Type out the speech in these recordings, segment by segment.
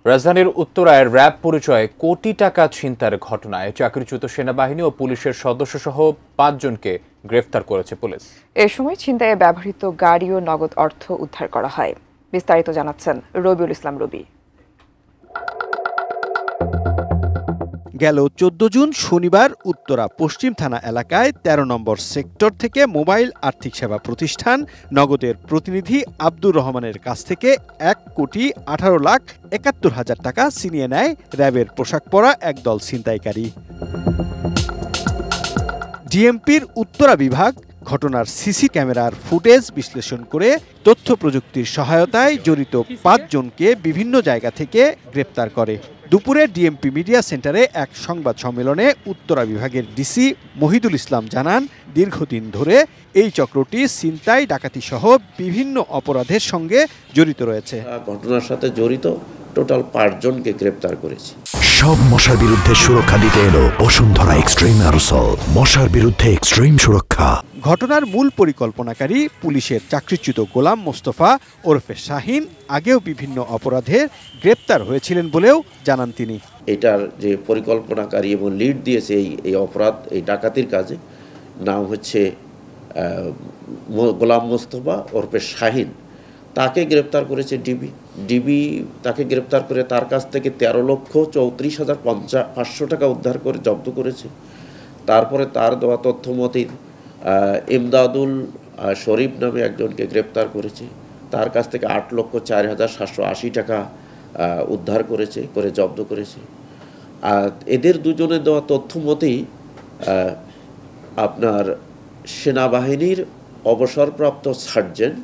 রাজধানীর উত্তরায় র্যাব পরিচয়ে কোটি টাকা ছিনতাইয়ের ঘটনায় চাকরিচ্যুত সেনাবাহিনী ও পুলিশের সদস্যসহ ৫ জনকে গ্রেফতার করেছে পুলিশ। এ সময় ছিনতাইয়ে ব্যবহৃত গাড়ি ও নগদ অর্থ উদ্ধার করা হয়। বিস্তারিত জানাচ্ছেন রবিউল ইসলাম রবি। গেল ১৪ জুন শনিবার উত্তরা পশ্চিম থানা এলাকায় ১৩ নম্বর সেক্টর থেকে মোবাইল আর্থিক সেবা প্রতিষ্ঠান নগদের প্রতিনিধি আব্দুর রহমানের কাছ থেকে ১,১৮,৭১,০০০ টাকা ছিনিয়ে নেয় র্যাবের পোশাক পরা একদল ছিনতাইকারী। ডিএমপির উত্তরা বিভাগ ঘটনার সিসি ক্যামেরার ফুটেজ বিশ্লেষণ করে তথ্য প্রযুক্তির সহায়তায় জড়িত ৫ জনকে বিভিন্ন জায়গা থেকে গ্রেপ্তার করে। দুপুরে ডিএমপি মিডিয়া সেন্টারে এক সংবাদ সম্মেলনে উত্তরা বিভাগের ডিসি মহিদুল ইসলাম জানান, দীর্ঘদিন ধরে এই চক্রটি ছিনতাই, ডাকাতি সহ বিভিন্ন অপরাধের সঙ্গে জড়িত রয়েছে। ঘটনার সাথে জড়িত টোটাল ৫ জনকে গ্রেপ্তার করেছি। সব মশার বিরুদ্ধে সুরক্ষা দিতে এলো বসুন্ধরা এক্সট্রিম অ্যারোসল, মশার বিরুদ্ধে এক্সট্রিম সুরক্ষা। ঘটনার মূল পরিকল্পনাকারী পুলিশের চাকরিচ্যুত গোলাম মোস্তফা ওরফে শাহিন আগেও বিভিন্ন অপরাধে গ্রেপ্তার হয়েছিলেন বলেও জানান তিনি। এটার যে পরিকল্পনাকারী এবং লিড দিয়েছে এই অপরাধ, এই ডাকাতির কাজে, নাম হচ্ছে গোলাম মোস্তফা ওরফে শাহিন। তাকে গ্রেপ্তার করেছে ডিবি। তাকে গ্রেপ্তার করে তার কাছ থেকে ১৩,৩৪,৫০০ টাকা উদ্ধার করে জব্দ করেছে। তারপরে তার দেওয়া তথ্য মতে ইমদাদুল শরীফ নামে একজনকে গ্রেপ্তার করেছে। তার কাছ থেকে ৮,০৪,৭৮০ টাকা উদ্ধার করেছে, করে জব্দ করেছে। আর এদের দুজনের দেওয়া তথ্য মতেই আপনার সেনাবাহিনীর অবসরপ্রাপ্ত সার্জেন্ট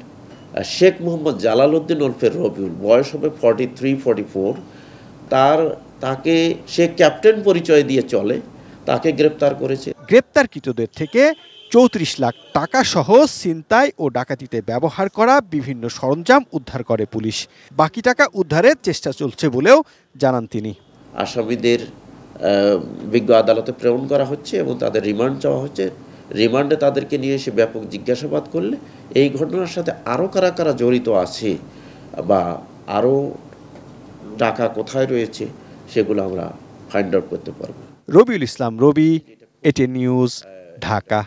শেখ মোহাম্মদ জালাল উদ্দিন ওরফে রবিউল, বয়স হবে 43-44, তাকে সে ক্যাপ্টেন পরিচয় দিয়ে চলে, তাকে গ্রেপ্তার করেছে। গ্রেপ্তারকৃতদের থেকে ৩৪ লাখ টাকা সহ ছিনতাই ও ডাকাতিতে ব্যবহার করা বিভিন্ন সরঞ্জাম উদ্ধার করে পুলিশ। বাকি টাকা উদ্ধারের চেষ্টা চলছে বলেও জানান তিনি। আসামিদের বিজ্ঞ আদালতে প্রেরণ করা হচ্ছে এবং তাদের রিমান্ড চাওয়া হচ্ছে। রিমান্ডে তাদেরকে নিয়ে এসে ব্যাপক জিজ্ঞাসাবাদ করলে এই ঘটনার সাথে আরও কারা কারা জড়িত আছে বা আরও টাকা কোথায় রয়েছে সেগুলো আমরা ফাইন্ড আউট করতে পারব। রবিউল ইসলাম রবি, এটিএন নিউজ, ঢাকা।